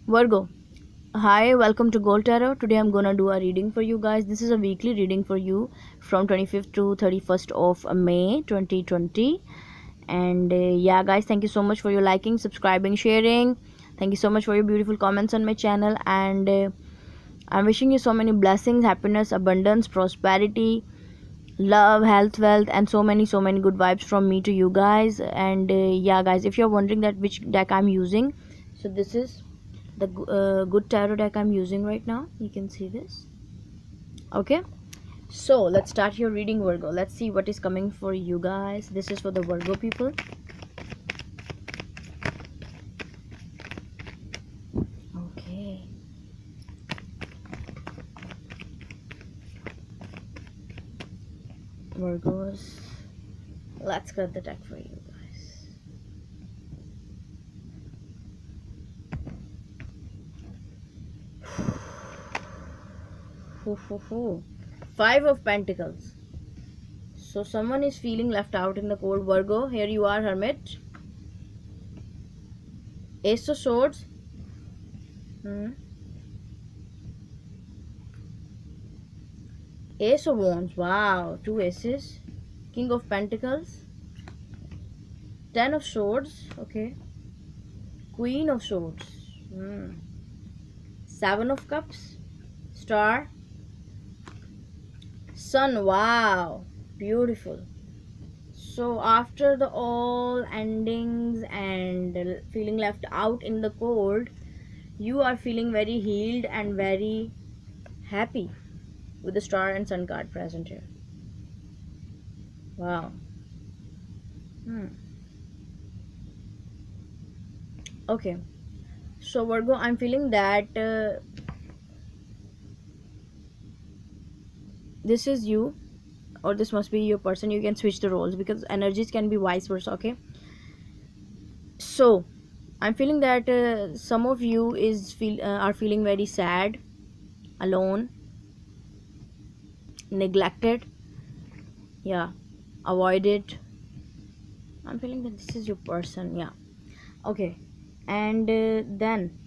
Virgo, hi, welcome to Gold Tarot. Today I'm gonna do a reading for you guys. This is a weekly reading for you from 25th to 31st of May 2020. And yeah, guys, thank you so much for your liking, subscribing, sharing. Thank you so much for your beautiful comments on my channel. And I'm wishing you so many blessings, happiness, abundance, prosperity, love, health, wealth, and so many good vibes from me to you guys. And yeah, guys, if you're wondering that which deck I'm using, so this is the good tarot deck I'm using right now. You can see this. Okay, so let's start your reading, Virgo. Let's see what is coming for you guys. This is for the Virgo people. Okay, Virgos, let's cut the deck for you guys. Five of Pentacles. So someone is feeling left out in the cold, Virgo. Here you are, Hermit. Ace of Swords. Ace of Wands. Wow, two aces. King of Pentacles. Ten of Swords. Okay. Queen of Swords. Seven of Cups. Star. Sun. Wow, beautiful. So after the all endings and feeling left out in the cold, you are feeling very healed and very happy with the Star and Sun card present here. Wow. Okay, so Virgo, I'm feeling that this is you, or this must be your person. You can switch the roles because energies can be vice versa. Okay, so I'm feeling that some of you are feeling very sad, alone, neglected, yeah, avoided. I'm feeling that this is your person. Yeah, okay, and then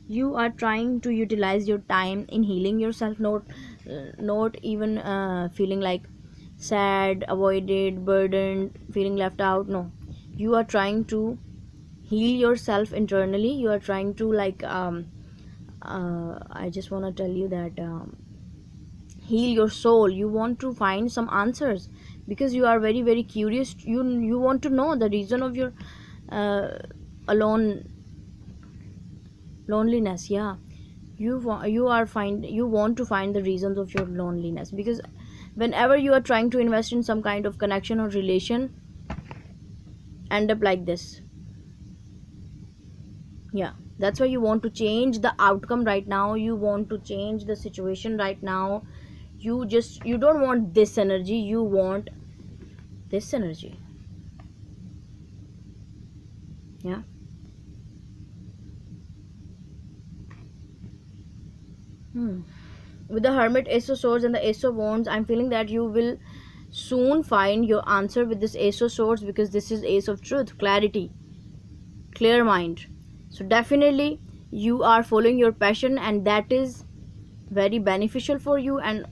you are trying to utilize your time in healing yourself, not even feeling like sad, avoided, burdened, feeling left out. No, you are trying to heal yourself internally. You are trying to I just want to tell you that heal your soul. You want to find some answers because you are very curious. You want to know the reason of your loneliness. Yeah, you want to find the reasons of your loneliness, because whenever you are trying to invest in some kind of connection or relation, end up like this. Yeah, that's why you want to change the outcome right now. You want to change the situation right now. You don't want this energy, you want this energy. Yeah, with the Hermit, Ace of Swords, and the Ace of Wands, I'm feeling that you will soon find your answer with this Ace of Swords, because this is Ace of Truth, clarity, clear mind. So definitely you are following your passion, and that is very beneficial for you. And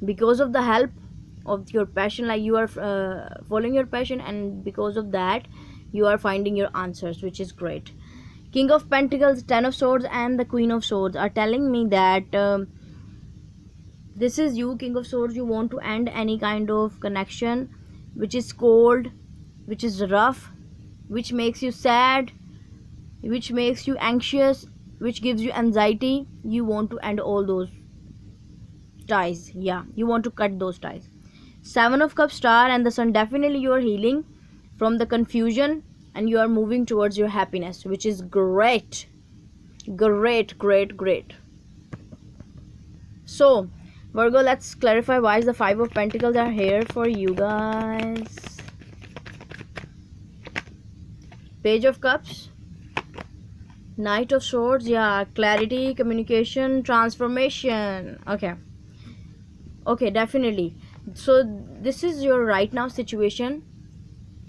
because of the help of your passion, like you are following your passion, and because of that you are finding your answers, which is great. King of Pentacles, Ten of Swords, and the Queen of Swords are telling me that this is you, King of Swords. You want to end any kind of connection which is cold, which is rough, which makes you sad, which makes you anxious, which gives you anxiety. You want to end all those ties. Yeah, you want to cut those ties. Seven of Cups, Star, and the Sun. Definitely you are healing from the confusion, and you are moving towards your happiness, which is great. Great. So Virgo, let's clarify why is the Five of Pentacles are here for you guys. Page of Cups, Knight of Swords. Yeah, clarity, communication, transformation. Okay, definitely. So this is your right now situation.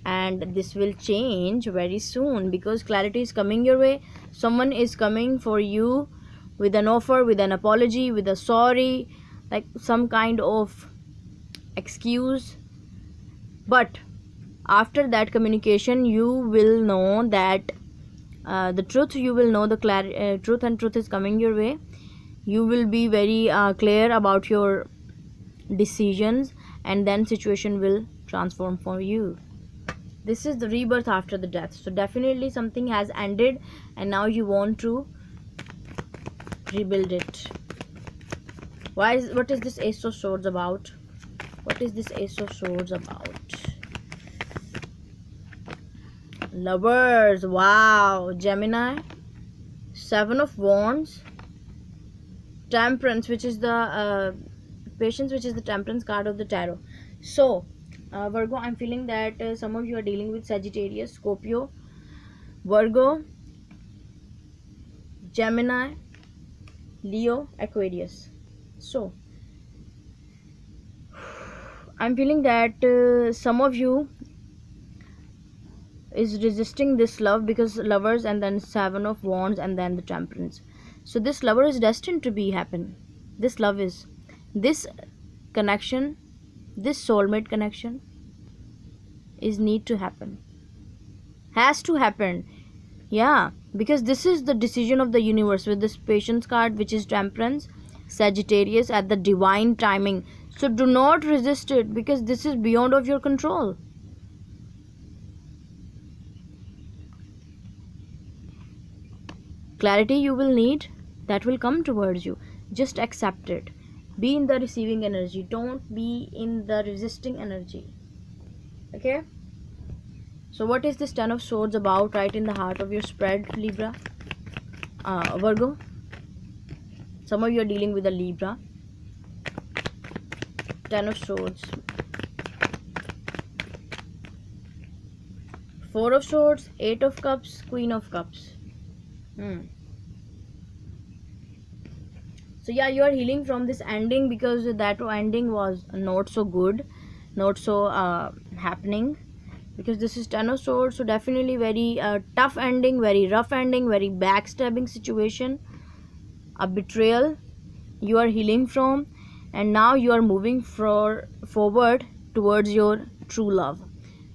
and this will change very soon, because clarity is coming your way. Someone is coming for you with an offer, with an apology, with a sorry, like some kind of excuse. But after that communication, you will know that the truth. You will know the truth, and truth is coming your way. You will be very clear about your decisions, and then situation will transform for you. This is the rebirth after the death. So definitely something has ended, and now you want to rebuild it. What is this Ace of Swords about? What is this Ace of Swords about? Lovers. Wow. Gemini. Seven of Wands. Temperance, which is the Patience, which is the Temperance card of the tarot. So Virgo, I'm feeling that some of you are dealing with Sagittarius, Scorpio, Virgo, Gemini, Leo, Aquarius. So I'm feeling that some of you is resisting this love, because Lovers and then Seven of Wands and then the Temperance. So this lover is destined to be happen. This love is, this connection, this soulmate connection is need to happen, has to happen. Yeah, because this is the decision of the universe with this Patience card, which is Temperance, Sagittarius, at the divine timing. So do not resist it, because this is beyond of your control. Clarity you will need, that will come towards you. Just accept it. Be in the receiving energy, don't be in the resisting energy. Okay, so what is this Ten of Swords about right in the heart of your spread, Libra? Virgo, some of you are dealing with a Libra. Ten of Swords, Four of Swords, Eight of Cups, Queen of Cups. So yeah, you are healing from this ending, because that ending was not so good, not so happening, because this is Ten of Swords. So definitely very tough ending, very rough ending, very backstabbing situation, a betrayal you are healing from, and now you are moving forward towards your true love,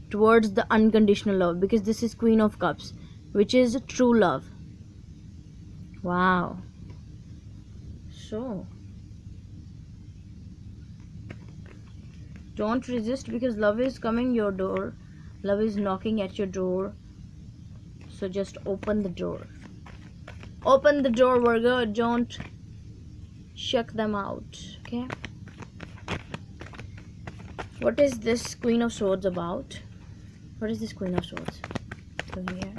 towards the unconditional love, because this is Queen of Cups, which is true love. Wow. So don't resist, because love is coming your door, love is knocking at your door. So just open the door, open the door, Virgo. Don't check them out. Okay, what is this Queen of Swords about? What is this Queen of Swords? So here,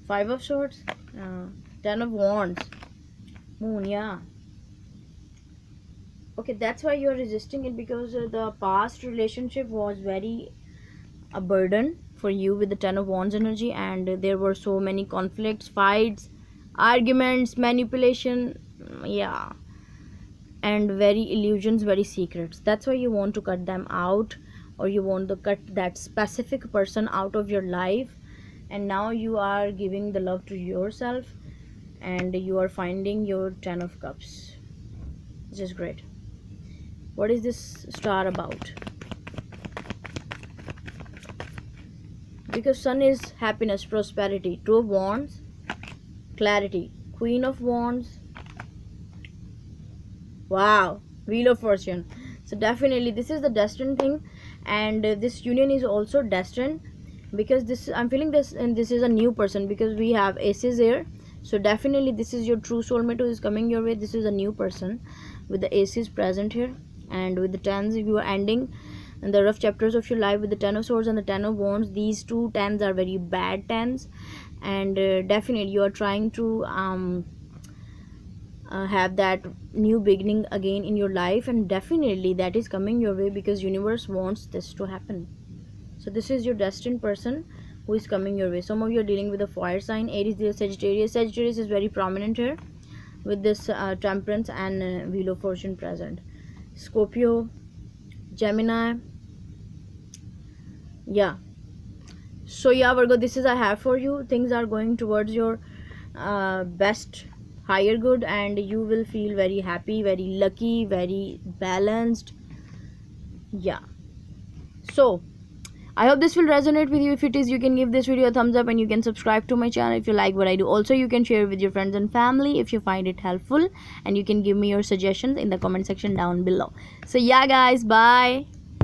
Five of Swords, Ten of Wands, Moon. Yeah, okay, that's why you're resisting it, because the past relationship was very a burden for you with the Ten of Wands energy, and there were so many conflicts, fights, arguments, manipulation, yeah, and very illusions, very secrets. That's why you want to cut them out, or you want to cut that specific person out of your life. And now you are giving the love to yourself, and you are finding your Ten of Cups, which is great. What is this star about? Because Sun is happiness, prosperity, Two of Wands, clarity, Queen of Wands. Wow, Wheel of Fortune. So definitely this is the destined thing, and this union is also destined, because this, I'm feeling this, and this is a new person, because we have aces here. So definitely this is your true soulmate who is coming your way. This is a new person with the aces present here, and with the tens. If you are ending in the rough chapters of your life with the Ten of Swords and the Ten of Wands, these two tens are very bad tens, and definitely you are trying to have that new beginning again in your life, and definitely that is coming your way, because universe wants this to happen. So this is your destined person who is coming your way. Some of you are dealing with a fire sign, Aries, Leo, Sagittarius. Sagittarius is very prominent here with this Temperance and Wheel of Fortune present. Scorpio, Gemini. Yeah. So yeah, Virgo, this is I have for you. Things are going towards your best, higher good, and you will feel very happy, very lucky, very balanced. Yeah. So I hope this will resonate with you. If it is, you can give this video a thumbs up and you can subscribe to my channel if you like what I do. Also, you can share with your friends and family if you find it helpful, and you can give me your suggestions in the comment section down below. So yeah guys, bye.